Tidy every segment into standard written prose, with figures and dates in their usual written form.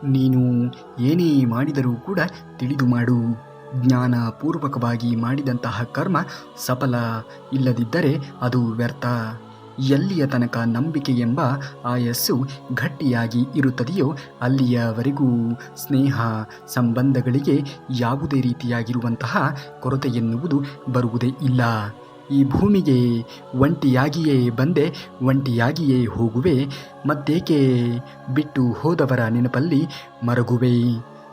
ನೀನು ಏನೇ ಮಾಡಿದರೂ ಕೂಡ ತಿಳಿದು ಮಾಡು. ಜ್ಞಾನಪೂರ್ವಕವಾಗಿ ಮಾಡಿದಂತಹ ಕರ್ಮ ಸಫಲ ಇಲ್ಲದಿದ್ದರೆ ಅದು ವ್ಯರ್ಥ. ಎಲ್ಲಿಯ ತನಕ ನಂಬಿಕೆ ಎಂಬ ಆಯಸ್ಸು ಗಟ್ಟಿಯಾಗಿ ಇರುತ್ತದೆಯೋ ಅಲ್ಲಿಯವರೆಗೂ ಸ್ನೇಹ ಸಂಬಂಧಗಳಿಗೆ ಯಾವುದೇ ರೀತಿಯಾಗಿರುವಂತಹ ಕೊರತೆ ಎನ್ನುವುದು ಬರುವುದೇ ಇಲ್ಲ. ಈ ಭೂಮಿಗೆ ಒಂಟಿಯಾಗಿಯೇ ಬಂದೆ, ಒಂಟಿಯಾಗಿಯೇ ಹೋಗುವೆ, ಮತ್ತೇಕೆ ಬಿಟ್ಟು ಹೋದವರ ನೆನಪಲ್ಲಿ ಮರಗುವೆ.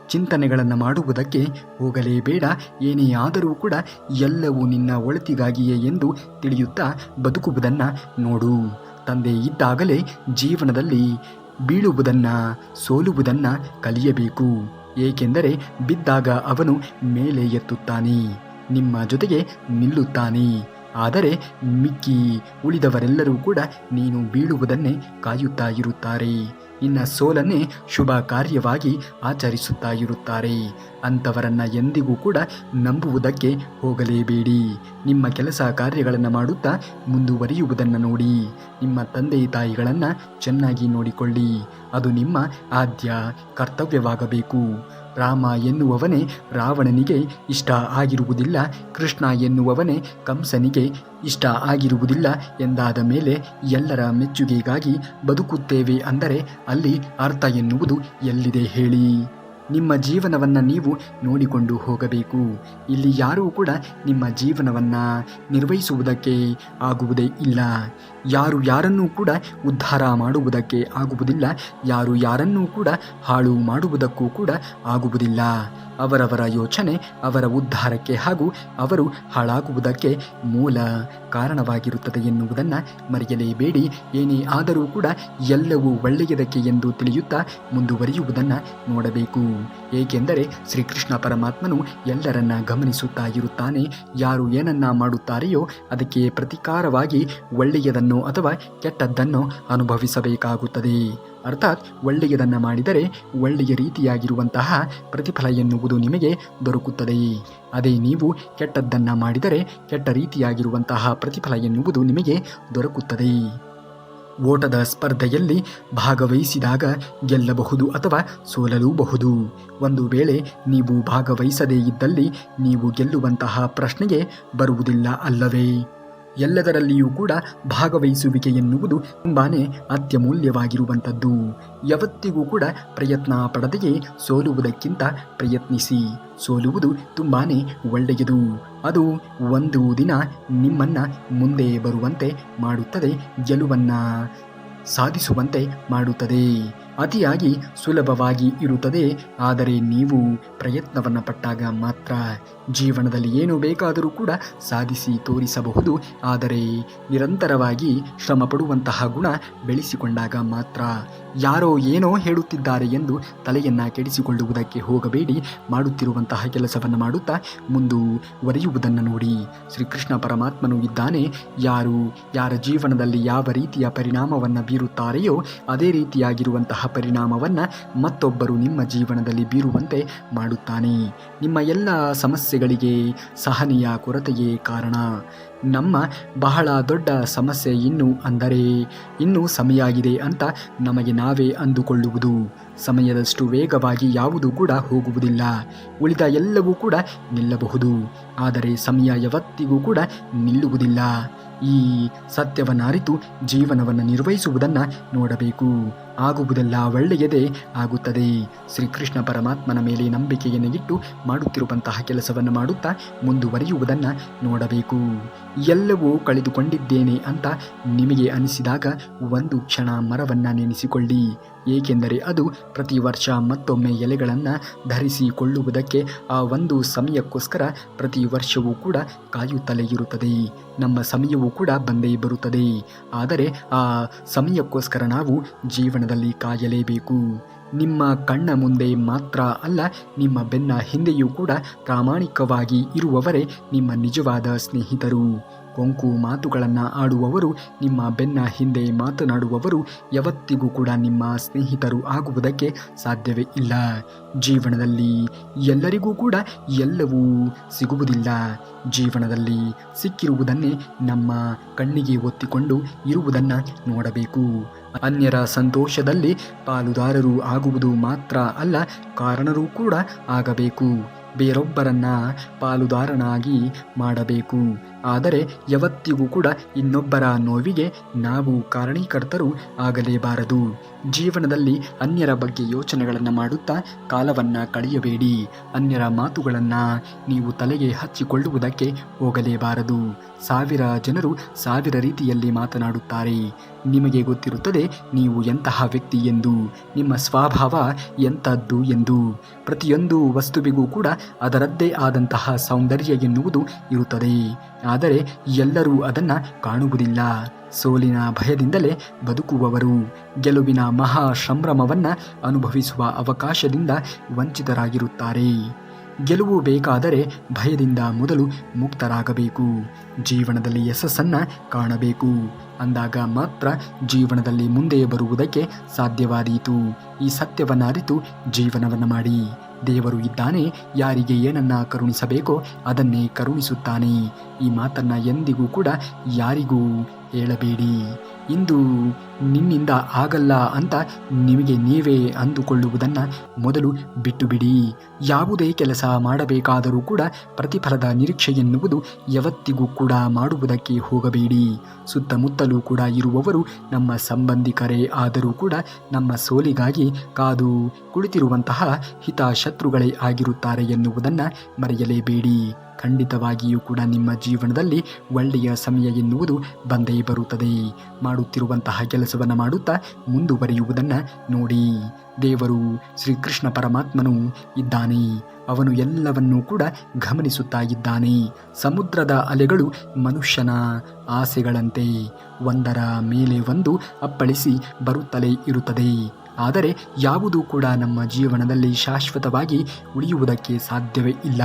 ಚಿಂತನೆಗಳನ್ನು ಮಾಡುವುದಕ್ಕೆ ಹೋಗಲೇಬೇಡ. ಏನೇ ಆದರೂ ಕೂಡ ಎಲ್ಲವೂ ನಿನ್ನ ಒಳಿತಿಗಾಗಿಯೇ ಎಂದು ತಿಳಿಯುತ್ತಾ ಬದುಕುವುದನ್ನು ನೋಡು. ತಂದೆ ಇದ್ದಾಗಲೇ ಜೀವನದಲ್ಲಿ ಬೀಳುವುದನ್ನು, ಸೋಲುವುದನ್ನು ಕಲಿಯಬೇಕು. ಏಕೆಂದರೆ ಬಿದ್ದಾಗ ಅವನು ಮೇಲೆ ಎತ್ತುತ್ತಾನೆ, ನಿಮ್ಮ ಜೊತೆಗೆ ನಿಲ್ಲುತ್ತಾನೆ. ಆದರೆ ಮಿಕ್ಕಿ ಉಳಿದವರೆಲ್ಲರೂ ಕೂಡ ನೀನು ಬೀಳುವುದನ್ನೇ ಕಾಯುತ್ತಾ ಇರುತ್ತಾರೆ. ನಿನ್ನ ಸೋಲನ್ನೇ ಶುಭ ಕಾರ್ಯವಾಗಿ ಆಚರಿಸುತ್ತಾ ಇರುತ್ತಾರೆ. ಅಂಥವರನ್ನು ಎಂದಿಗೂ ಕೂಡ ನಂಬುವುದಕ್ಕೆ ಹೋಗಲೇಬೇಡಿ. ನಿಮ್ಮ ಕೆಲಸ ಕಾರ್ಯಗಳನ್ನು ಮಾಡುತ್ತಾ ಮುಂದುವರಿಯುವುದನ್ನು ನೋಡಿ. ನಿಮ್ಮ ತಂದೆ ತಾಯಿಗಳನ್ನು ಚೆನ್ನಾಗಿ ನೋಡಿಕೊಳ್ಳಿ. ಅದು ನಿಮ್ಮ ಆದ್ಯ ಕರ್ತವ್ಯವಾಗಬೇಕು. ರಾಮ ಎನ್ನುವವನೇ ರಾವಣನಿಗೆ ಇಷ್ಟ ಆಗಿರುವುದಿಲ್ಲ, ಕೃಷ್ಣ ಎನ್ನುವವನೇ ಕಂಸನಿಗೆ ಇಷ್ಟ ಆಗಿರುವುದಿಲ್ಲ ಎಂದಾದ ಮೇಲೆ ಎಲ್ಲರ ಮೆಚ್ಚುಗೆಗಾಗಿ ಬದುಕುತ್ತೇವೆ ಅಂದರೆ ಅಲ್ಲಿ ಅರ್ಥ ಎನ್ನುವುದು ಎಲ್ಲಿದೆ ಹೇಳಿ? ನಿಮ್ಮ ಜೀವನವನ್ನು ನೀವು ನೋಡಿಕೊಂಡು ಹೋಗಬೇಕು. ಇಲ್ಲಿ ಯಾರೂ ಕೂಡ ನಿಮ್ಮ ಜೀವನವನ್ನು ನಿರ್ವಹಿಸುವುದಕ್ಕೆ ಆಗುವುದೇ ಇಲ್ಲ. ಯಾರು ಯಾರನ್ನೂ ಕೂಡ ಉದ್ಧಾರ ಮಾಡುವುದಕ್ಕೆ ಆಗುವುದಿಲ್ಲ. ಯಾರು ಯಾರನ್ನೂ ಕೂಡ ಹಾಳು ಮಾಡುವುದಕ್ಕೂ ಕೂಡ ಆಗುವುದಿಲ್ಲ. ಅವರವರ ಯೋಚನೆ ಅವರ ಉದ್ಧಾರಕ್ಕೆ ಹಾಗೂ ಅವರು ಹಾಳಾಗುವುದಕ್ಕೆ ಮೂಲ ಕಾರಣವಾಗಿರುತ್ತದೆ ಎನ್ನುವುದನ್ನು ಮರೆಯಲೇಬೇಡಿ. ಏನೇ ಆದರೂ ಕೂಡ ಎಲ್ಲವೂ ಒಳ್ಳೆಯದಕ್ಕೆ ಎಂದು ತಿಳಿಯುತ್ತಾ ಮುಂದುವರಿಯುವುದನ್ನು ನೋಡಬೇಕು. ಏಕೆಂದರೆ ಶ್ರೀಕೃಷ್ಣ ಪರಮಾತ್ಮನು ಎಲ್ಲರನ್ನ ಗಮನಿಸುತ್ತಾ ಇರುತ್ತಾನೆ. ಯಾರು ಏನನ್ನ ಮಾಡುತ್ತಾರೆಯೋ ಅದಕ್ಕೆ ಪ್ರತಿಕಾರವಾಗಿ ಒಳ್ಳೆಯದನ್ನು ಅಥವಾ ಕೆಟ್ಟದ್ದನ್ನು ಅನುಭವಿಸಬೇಕಾಗುತ್ತದೆ. ಅರ್ಥಾತ್ ಒಳ್ಳೆಯದನ್ನು ಮಾಡಿದರೆ ಒಳ್ಳೆಯ ರೀತಿಯಾಗಿರುವಂತಹ ಪ್ರತಿಫಲ ಎನ್ನುವುದು ನಿಮಗೆ ದೊರಕುತ್ತದೆ. ಅದೇ ನೀವು ಕೆಟ್ಟದ್ದನ್ನು ಮಾಡಿದರೆ ಕೆಟ್ಟ ರೀತಿಯಾಗಿರುವಂತಹ ಪ್ರತಿಫಲ ಎನ್ನುವುದು ನಿಮಗೆ ದೊರಕುತ್ತದೆ. ಓಟದ ಸ್ಪರ್ಧೆಯಲ್ಲಿ ಭಾಗವಹಿಸಿದಾಗ ಗೆಲ್ಲಬಹುದು ಅಥವಾ ಸೋಲಲೂಬಹುದು. ಒಂದು ವೇಳೆ ನೀವು ಭಾಗವಹಿಸದೇ ಇದ್ದಲ್ಲಿ ನೀವು ಗೆಲ್ಲುವಂತಹ ಪ್ರಶ್ನೆಗೆ ಬರುವುದಿಲ್ಲ ಅಲ್ಲವೇ? ಎಲ್ಲದರಲ್ಲಿಯೂ ಕೂಡ ಭಾಗವಹಿಸುವಿಕೆ ಎನ್ನುವುದು ತುಂಬಾ ಅತ್ಯಮೂಲ್ಯವಾಗಿರುವಂಥದ್ದು. ಯಾವತ್ತಿಗೂ ಕೂಡ ಪ್ರಯತ್ನ ಪಡದೆಯೇ ಸೋಲುವುದಕ್ಕಿಂತ ಪ್ರಯತ್ನಿಸಿ. ಸೋಲುವುದು ತುಂಬಾ ಒಳ್ಳೆಯದು. ಅದು ಒಂದು ದಿನ ನಿಮ್ಮನ್ನು ಮುಂದೆ ಬರುವಂತೆ ಮಾಡುತ್ತದೆ, ಗೆಲುವನ್ನು ಸಾಧಿಸುವಂತೆ ಮಾಡುತ್ತದೆ. ಅತಿಯಾಗಿ ಸುಲಭವಾಗಿ ಇರುತ್ತದೆ, ಆದರೆ ನೀವು ಪ್ರಯತ್ನವನ್ನು ಪಟ್ಟಾಗ ಮಾತ್ರ. ಜೀವನದಲ್ಲಿ ಏನು ಬೇಕಾದರೂ ಕೂಡ ಸಾಧಿಸಿ ತೋರಿಸಬಹುದು, ಆದರೆ ನಿರಂತರವಾಗಿ ಶ್ರಮ ಪಡುವಂತಹ ಗುಣ ಬೆಳೆಸಿಕೊಂಡಾಗ ಮಾತ್ರ. ಯಾರೋ ಏನೋ ಹೇಳುತ್ತಿದ್ದಾರೆ ಎಂದು ತಲೆಯನ್ನು ಕೆಡಿಸಿಕೊಳ್ಳುವುದಕ್ಕೆ ಹೋಗಬೇಡಿ. ಮಾಡುತ್ತಿರುವಂತಹ ಕೆಲಸವನ್ನು ಮಾಡುತ್ತಾ ಮುಂದುವರಿಯುವುದನ್ನು ನೋಡಿ. ಶ್ರೀಕೃಷ್ಣ ಪರಮಾತ್ಮನು ಇದ್ದಾನೆ. ಯಾರ ಜೀವನದಲ್ಲಿ ಯಾವ ರೀತಿಯ ಪರಿಣಾಮವನ್ನು ಬೀರುತ್ತಾರೆಯೋ ಅದೇ ರೀತಿಯಾಗಿರುವಂತಹ ಪರಿಣಾಮವನ್ನು ಮತ್ತೊಬ್ಬರು ನಿಮ್ಮ ಜೀವನದಲ್ಲಿ ಬೀರುವಂತೆ ಮಾಡುತ್ತಾನೆ. ನಿಮ್ಮ ಎಲ್ಲ ಸಮಸ್ಯೆಗಳಿಗೆ ಸಹನೆಯ ಕೊರತೆಯೇ ಕಾರಣ. ನಮ್ಮ ಬಹಳ ದೊಡ್ಡ ಸಮಸ್ಯೆ ಇನ್ನೂ ಸಮಯ ಇದೆ ಅಂತ ನಮಗೆ ನಾವೇ ಅಂದುಕೊಳ್ಳುವುದು. ಸಮಯದಷ್ಟು ವೇಗವಾಗಿ ಯಾವುದೂ ಕೂಡ ಹೋಗುವುದಿಲ್ಲ. ಉಳಿದ ಎಲ್ಲವೂ ಕೂಡ ನಿಲ್ಲಬಹುದು, ಆದರೆ ಸಮಯ ಯಾವತ್ತಿಗೂ ಕೂಡ ನಿಲ್ಲುವುದಿಲ್ಲ. ಈ ಸತ್ಯವನ್ನು ಅರಿತು ಜೀವನವನ್ನು ನಿರ್ವಹಿಸುವುದನ್ನು ನೋಡಬೇಕು. ಆಗುವುದೆಲ್ಲ ಒಳ್ಳೆಯದೇ ಆಗುತ್ತದೆ. ಶ್ರೀಕೃಷ್ಣ ಪರಮಾತ್ಮನ ಮೇಲೆ ನಂಬಿಕೆಯನ್ನು ಇಟ್ಟು ಮಾಡುತ್ತಿರುವಂತಹ ಕೆಲಸವನ್ನು ಮಾಡುತ್ತಾ ಮುಂದುವರಿಯುವುದನ್ನು ನೋಡಬೇಕು. ಎಲ್ಲವೂ ಕಳೆದುಕೊಂಡಿದ್ದೇನೆ ಅಂತ ನಿಮಗೆ ಅನಿಸಿದಾಗ ಒಂದು ಕ್ಷಣ ಮರವನ್ನು ನೆನೆಸಿಕೊಳ್ಳಿ. ಏಕೆಂದರೆ ಅದು ಪ್ರತಿ ವರ್ಷ ಮತ್ತೊಮ್ಮೆ ಎಲೆಗಳನ್ನು ಧರಿಸಿಕೊಳ್ಳುವುದಕ್ಕೆ ಆ ಒಂದು ಸಮಯಕ್ಕೋಸ್ಕರ ಪ್ರತಿ ವರ್ಷವೂ ಕೂಡ ಕಾಯುತ್ತಲೇ ಇರುತ್ತದೆ. ನಮ್ಮ ಸಮಯವೂ ಕೂಡ ಬಂದೇ ಬರುತ್ತದೆ, ಆದರೆ ಆ ಸಮಯಕ್ಕೋಸ್ಕರ ನಾವು ಜೀವನದಲ್ಲಿ ಕಾಯಲೇಬೇಕು. ನಿಮ್ಮ ಕಣ್ಣ ಮುಂದೆ ಮಾತ್ರ ಅಲ್ಲ, ನಿಮ್ಮ ಬೆನ್ನ ಹಿಂದೆಯೂ ಕೂಡ ಪ್ರಾಮಾಣಿಕವಾಗಿ ಇರುವವರೇ ನಿಮ್ಮ ನಿಜವಾದ ಸ್ನೇಹಿತರು. ಕೊಂಕು ಮಾತುಗಳನ್ನು ಆಡುವವರು, ನಿಮ್ಮ ಬೆನ್ನ ಹಿಂದೆ ಮಾತನಾಡುವವರು ಯಾವತ್ತಿಗೂ ಕೂಡ ನಿಮ್ಮ ಸ್ನೇಹಿತರು ಆಗುವುದಕ್ಕೆ ಸಾಧ್ಯವೇ ಇಲ್ಲ. ಜೀವನದಲ್ಲಿ ಎಲ್ಲರಿಗೂ ಕೂಡ ಎಲ್ಲವೂ ಸಿಗುವುದಿಲ್ಲ. ಜೀವನದಲ್ಲಿ ಸಿಕ್ಕಿರುವುದನ್ನೇ ನಮ್ಮ ಕಣ್ಣಿಗೆ ಒತ್ತಿಕೊಂಡು ಇರುವುದನ್ನು ನೋಡಬೇಕು. ಅನ್ಯರ ಸಂತೋಷದಲ್ಲಿ ಪಾಲುದಾರರು ಆಗುವುದು ಮಾತ್ರ ಅಲ್ಲ, ಕಾರಣರೂ ಕೂಡ ಆಗಬೇಕು. ಬೇರೊಬ್ಬರನ್ನ ಪಾಲುದಾರನಾಗಿ ಮಾಡಬೇಕು. ಆದರೆ ಯಾವತ್ತಿಗೂ ಕೂಡ ಇನ್ನೊಬ್ಬರ ನೋವಿಗೆ ನಾವು ಕಾರಣೀಕರ್ತರು ಆಗಲೇಬಾರದು. ಜೀವನದಲ್ಲಿ ಅನ್ಯರ ಬಗ್ಗೆ ಯೋಚನೆಗಳನ್ನು ಮಾಡುತ್ತಾ ಕಾಲವನ್ನು ಕಳೆಯಬೇಡಿ. ಅನ್ಯರ ಮಾತುಗಳನ್ನು ನೀವು ತಲೆಗೆ ಹಚ್ಚಿಕೊಳ್ಳುವುದಕ್ಕೆ ಹೋಗಲೇಬಾರದು. 1000 ಜನರು 1000 ರೀತಿಯಲ್ಲಿ ಮಾತನಾಡುತ್ತಾರೆ. ನಿಮಗೆ ಗೊತ್ತಿರುತ್ತದೆ ನೀವು ಎಂತಹ ವ್ಯಕ್ತಿ ಎಂದು, ನಿಮ್ಮ ಸ್ವಭಾವ ಎಂಥದ್ದು ಎಂದು. ಪ್ರತಿಯೊಂದು ವಸ್ತುವಿಗೂ ಕೂಡ ಅದರದ್ದೇ ಆದಂತಹ ಸೌಂದರ್ಯ ಎನ್ನುವುದು ಇರುತ್ತದೆ. ಆದರೆ ಎಲ್ಲರೂ ಅದನ್ನು ಕಾಣುವುದಿಲ್ಲ. ಸೋಲಿನ ಭಯದಿಂದಲೇ ಬದುಕುವವರು ಗೆಲುವಿನ ಮಹಾ ಸಂಭ್ರಮವನ್ನು ಅನುಭವಿಸುವ ಅವಕಾಶದಿಂದ ವಂಚಿತರಾಗಿರುತ್ತಾರೆ. ಗೆಲುವು ಬೇಕಾದರೆ ಭಯದಿಂದ ಮೊದಲು ಮುಕ್ತರಾಗಬೇಕು. ಜೀವನದಲ್ಲಿ ಯಶಸ್ಸನ್ನು ಕಾಣಬೇಕು. ಅಂದಾಗ ಮಾತ್ರ ಜೀವನದಲ್ಲಿ ಮುಂದೆ ಬರುವುದಕ್ಕೆ ಸಾಧ್ಯವಾದೀತು. ಈ ಸತ್ಯವನ್ನು ಅರಿತು ಜೀವನವನ್ನು ಮಾಡಿ. ದೇವರು ಇದ್ದಾನೆ, ಯಾರಿಗೆ ಏನನ್ನ ಕರುಣಿಸಬೇಕೋ ಅದನ್ನೇ ಕರುಣಿಸುತ್ತಾನೆ. ಈ ಮಾತನ್ನು ಎಂದಿಗೂ ಕೂಡ ಯಾರಿಗೂ ಹೇಳಬೇಡಿ. ಇಂದು ನಿನ್ನಿಂದ ಆಗಲ್ಲ ಅಂತ ನಿಮಗೆ ನೀವೇ ಅಂದುಕೊಳ್ಳುವುದನ್ನು ಮೊದಲು ಬಿಟ್ಟು ಬಿಡಿ. ಯಾವುದೇ ಕೆಲಸ ಮಾಡಬೇಕಾದರೂ ಕೂಡ ಪ್ರತಿಫಲದ ನಿರೀಕ್ಷೆ ಎನ್ನುವುದು ಯಾವತ್ತಿಗೂ ಕೂಡ ಮಾಡುವುದಕ್ಕೆ ಹೋಗಬೇಡಿ. ಸುತ್ತಮುತ್ತಲೂ ಕೂಡ ಇರುವವರು ನಮ್ಮ ಸಂಬಂಧಿಕರೇ ಆದರೂ ಕೂಡ ನಮ್ಮ ಸೋಲಿಗಾಗಿ ಕಾದು ಕುಳಿತಿರುವಂತಹ ಹಿತಶತ್ರುಗಳೇ ಆಗಿರುತ್ತಾರೆ ಎನ್ನುವುದನ್ನು ಮರೆಯಲೇಬೇಡಿ. ಖಂಡಿತವಾಗಿಯೂ ಕೂಡ ನಿಮ್ಮ ಜೀವನದಲ್ಲಿ ಒಳ್ಳೆಯ ಸಮಯ ಎನ್ನುವುದು ಬಂದೇ ಬರುತ್ತದೆ. ಮಾಡುತ್ತಿರುವಂತಹ ಕೆಲಸವನ್ನು ಮಾಡುತ್ತಾ ಮುಂದುವರಿಯುವುದನ್ನು ನೋಡಿ. ದೇವರು ಶ್ರೀಕೃಷ್ಣ ಪರಮಾತ್ಮನು ಇದ್ದಾನೆ. ಅವನು ಎಲ್ಲವನ್ನೂ ಕೂಡ ಗಮನಿಸುತ್ತಾ ಇದ್ದಾನೆ. ಸಮುದ್ರದ ಅಲೆಗಳು ಮನುಷ್ಯನ ಆಸೆಗಳಂತೆ ಒಂದರ ಮೇಲೆ ಒಂದು ಅಪ್ಪಳಿಸಿ ಬರುತ್ತಲೇ ಇರುತ್ತದೆ. ಆದರೆ ಯಾವುದೂ ಕೂಡ ನಮ್ಮ ಜೀವನದಲ್ಲಿ ಶಾಶ್ವತವಾಗಿ ಉಳಿಯುವುದಕ್ಕೆ ಸಾಧ್ಯವೇ ಇಲ್ಲ.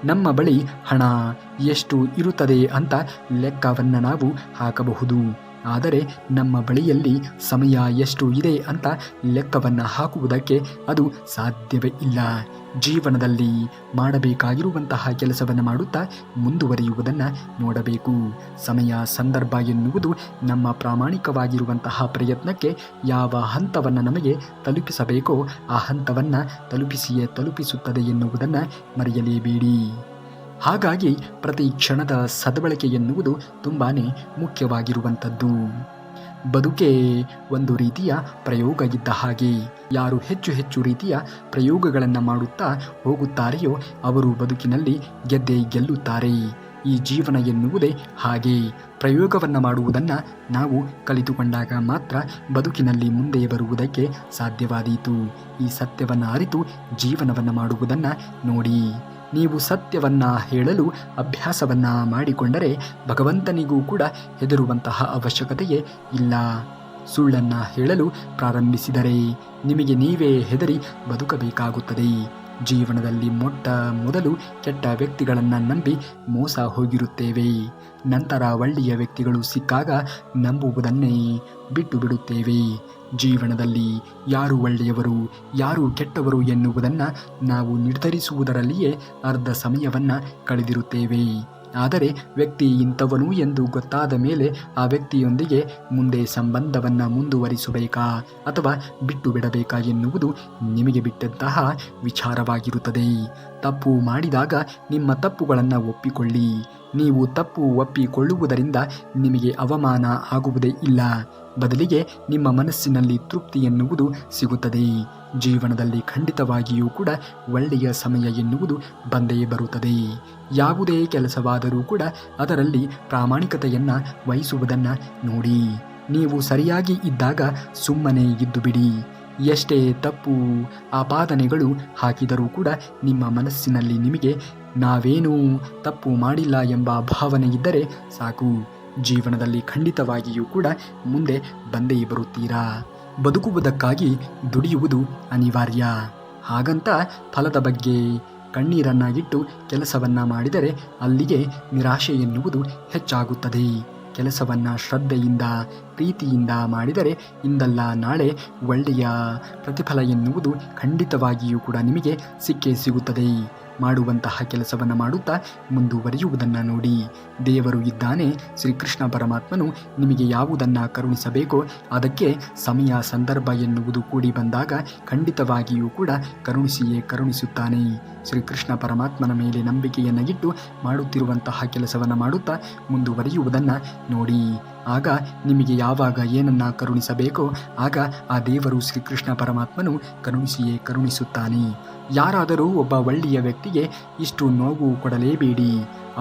ನಮ್ಮ ಬಳಿ ಹಣ ಎಷ್ಟು ಇರುತ್ತದೆ ಅಂತ ಲೆಕ್ಕವನ್ನು ನಾವು ಹಾಕಬಹುದು. ಆದರೆ ನಮ್ಮ ಬಳಿಯಲ್ಲಿ ಸಮಯ ಎಷ್ಟು ಇದೆ ಅಂತ ಲೆಕ್ಕವನ್ನು ಹಾಕುವುದಕ್ಕೆ ಅದು ಸಾಧ್ಯವೇ ಇಲ್ಲ. ಜೀವನದಲ್ಲಿ ಮಾಡಬೇಕಾಗಿರುವಂತಹ ಕೆಲಸವನ್ನು ಮಾಡುತ್ತಾ ಮುಂದುವರಿಯುವುದನ್ನು ನೋಡಬೇಕು. ಸಮಯ ಸಂದರ್ಭ ಎನ್ನುವುದು ನಮ್ಮ ಪ್ರಾಮಾಣಿಕವಾಗಿರುವಂತಹ ಪ್ರಯತ್ನಕ್ಕೆ ಯಾವ ಹಂತವನ್ನು ನಮಗೆ ತಲುಪಿಸಬೇಕೋ ಆ ಹಂತವನ್ನು ತಲುಪಿಸಿಯೇ ತಲುಪಿಸುತ್ತದೆ ಎನ್ನುವುದನ್ನು ಮರೆಯಲೇಬೇಡಿ. ಹಾಗಾಗಿ ಪ್ರತಿ ಕ್ಷಣದ ಸದ್ಬಳಕೆ ಎನ್ನುವುದು ತುಂಬಾ ಮುಖ್ಯವಾಗಿರುವಂಥದ್ದು. ಬದುಕೇ ಒಂದು ರೀತಿಯ ಪ್ರಯೋಗ ಇದ್ದ ಹಾಗೆ. ಯಾರು ಹೆಚ್ಚು ಹೆಚ್ಚು ರೀತಿಯ ಪ್ರಯೋಗಗಳನ್ನು ಮಾಡುತ್ತಾ ಹೋಗುತ್ತಾರೆಯೋ ಅವರು ಬದುಕಿನಲ್ಲಿ ಗೆದ್ದೇ ಗೆಲ್ಲುತ್ತಾರೆ. ಈ ಜೀವನ ಎನ್ನುವುದೇ ಹಾಗೆ. ಪ್ರಯೋಗವನ್ನು ಮಾಡುವುದನ್ನು ನಾವು ಕಲಿತುಕೊಂಡಾಗ ಮಾತ್ರ ಬದುಕಿನಲ್ಲಿ ಮುಂದೆ ಬರುವುದಕ್ಕೆ ಸಾಧ್ಯವಾದೀತು. ಈ ಸತ್ಯವನ್ನು ಅರಿತು ಜೀವನವನ್ನು ಮಾಡುವುದನ್ನು ನೋಡಿ. ನೀವು ಸತ್ಯವನ್ನು ಹೇಳಲು ಅಭ್ಯಾಸವನ್ನು ಮಾಡಿಕೊಂಡರೆ ಭಗವಂತನಿಗೂ ಕೂಡ ಹೆದರುವಂತಹ ಅವಶ್ಯಕತೆಯೇ ಇಲ್ಲ. ಸುಳ್ಳನ್ನು ಹೇಳಲು ಪ್ರಾರಂಭಿಸಿದರೆ ನಿಮಗೆ ನೀವೇ ಹೆದರಿ ಬದುಕಬೇಕಾಗುತ್ತದೆ. ಜೀವನದಲ್ಲಿ ಮೊಟ್ಟ ಮೊದಲು ಕೆಟ್ಟ ವ್ಯಕ್ತಿಗಳನ್ನು ನಂಬಿ ಮೋಸ ಹೋಗಿರುತ್ತೇವೆ. ನಂತರ ಒಳ್ಳೆಯ ವ್ಯಕ್ತಿಗಳು ಸಿಕ್ಕಾಗ ನಂಬುವುದನ್ನೇ ಬಿಟ್ಟು ಬಿಡುತ್ತೇವೆ. ಜೀವನದಲ್ಲಿ ಯಾರು ಒಳ್ಳೆಯವರು ಯಾರು ಕೆಟ್ಟವರು ಎನ್ನುವುದನ್ನು ನಾವು ನಿರ್ಧರಿಸುವುದರಲ್ಲಿಯೇ ಅರ್ಧ ಸಮಯವನ್ನು ಕಳೆದಿರುತ್ತೇವೆ. ಆದರೆ ವ್ಯಕ್ತಿ ಇಂಥವನು ಎಂದು ಗೊತ್ತಾದ ಮೇಲೆ ಆ ವ್ಯಕ್ತಿಯೊಂದಿಗೆ ಮುಂದೆ ಸಂಬಂಧವನ್ನು ಮುಂದುವರಿಸಬೇಕಾ ಅಥವಾ ಬಿಟ್ಟು ಬಿಡಬೇಕಾ ಎನ್ನುವುದು ನಿಮಗೆ ಬಿಟ್ಟಂತಹ ವಿಚಾರವಾಗಿರುತ್ತದೆ. ತಪ್ಪು ಮಾಡಿದಾಗ ನಿಮ್ಮ ತಪ್ಪುಗಳನ್ನು ಒಪ್ಪಿಕೊಳ್ಳಿ. ನೀವು ತಪ್ಪು ಒಪ್ಪಿಕೊಳ್ಳುವುದರಿಂದ ನಿಮಗೆ ಅವಮಾನ ಆಗುವುದೇ ಇಲ್ಲ. ಬದಲಿಗೆ ನಿಮ್ಮ ಮನಸ್ಸಿನಲ್ಲಿ ತೃಪ್ತಿ ಎನ್ನುವುದು ಸಿಗುತ್ತದೆ. ಜೀವನದಲ್ಲಿ ಖಂಡಿತವಾಗಿಯೂ ಕೂಡ ಒಳ್ಳೆಯ ಸಮಯ ಎನ್ನುವುದು ಬಂದೇ ಬರುತ್ತದೆ. ಯಾವುದೇ ಕೆಲಸವಾದರೂ ಕೂಡ ಅದರಲ್ಲಿ ಪ್ರಾಮಾಣಿಕತೆಯನ್ನು ವಹಿಸುವುದನ್ನು ನೋಡಿ. ನೀವು ಸರಿಯಾಗಿ ಇದ್ದಾಗ ಸುಮ್ಮನೆ ಇದ್ದು ಬಿಡಿ. ಎಷ್ಟೇ ತಪ್ಪು ಆಪಾದನೆಗಳು ಹಾಕಿದರೂ ಕೂಡ ನಿಮ್ಮ ಮನಸ್ಸಿನಲ್ಲಿ ನಿಮಗೆ ನಾವೇನೂ ತಪ್ಪು ಮಾಡಿಲ್ಲ ಎಂಬ ಭಾವನೆ ಇದ್ದರೆ ಸಾಕು. ಜೀವನದಲ್ಲಿ ಖಂಡಿತವಾಗಿಯೂ ಕೂಡ ಮುಂದೆ ಬಂದೇ ಬರುತ್ತೀರಾ. ಬದುಕುವುದಕ್ಕಾಗಿ ದುಡಿಯುವುದು ಅನಿವಾರ್ಯ. ಹಾಗಂತ ಫಲದ ಬಗ್ಗೆ ಕಣ್ಣೀರನ್ನು ಇಟ್ಟು ಕೆಲಸವನ್ನು ಮಾಡಿದರೆ ಅಲ್ಲಿಗೆ ನಿರಾಶೆ ಎನ್ನುವುದು ಹೆಚ್ಚಾಗುತ್ತದೆ. ಕೆಲಸವನ್ನು ಶ್ರದ್ಧೆಯಿಂದ ಪ್ರೀತಿಯಿಂದ ಮಾಡಿದರೆ ಇಂದಲ್ಲ ನಾಳೆ ಒಳ್ಳೆಯ ಪ್ರತಿಫಲ ಎನ್ನುವುದು ಖಂಡಿತವಾಗಿಯೂ ಕೂಡ ನಿಮಗೆ ಸಿಕ್ಕೇ ಸಿಗುತ್ತದೆ. ಮಾಡುವಂತಹ ಕೆಲಸವನ್ನು ಮಾಡುತ್ತಾ ಮುಂದುವರಿಯುವುದನ್ನು ನೋಡಿ. ದೇವರು ಇದ್ದಾನೆ. ಶ್ರೀಕೃಷ್ಣ ಪರಮಾತ್ಮನು ನಿಮಗೆ ಯಾವುದನ್ನು ಕರುಣಿಸಬೇಕೋ ಅದಕ್ಕೆ ಸಮಯ ಸಂದರ್ಭ ಎನ್ನುವುದು ಕೂಡಿ ಬಂದಾಗ ಖಂಡಿತವಾಗಿಯೂ ಕೂಡ ಕರುಣಿಸಿಯೇ ಕರುಣಿಸುತ್ತಾನೆ. ಶ್ರೀಕೃಷ್ಣ ಪರಮಾತ್ಮನ ಮೇಲೆ ನಂಬಿಕೆಯನ್ನು ಇಟ್ಟು ಮಾಡುತ್ತಿರುವಂತಹ ಕೆಲಸವನ್ನು ಮಾಡುತ್ತಾ ಮುಂದುವರಿಯುವುದನ್ನು ನೋಡಿ. ಆಗ ನಿಮಗೆ ಯಾವಾಗ ಏನನ್ನ ಕರುಣಿಸಬೇಕೋ ಆಗ ಆ ದೇವರು ಶ್ರೀಕೃಷ್ಣ ಪರಮಾತ್ಮನು ಕರುಣಿಸಿಯೇ ಕರುಣಿಸುತ್ತಾನೆ. ಯಾರಾದರೂ ಒಬ್ಬ ಒಳ್ಳೆಯ ವ್ಯಕ್ತಿಗೆ ಇಷ್ಟು ನೋವು ಕೊಡಲೇಬೇಡಿ.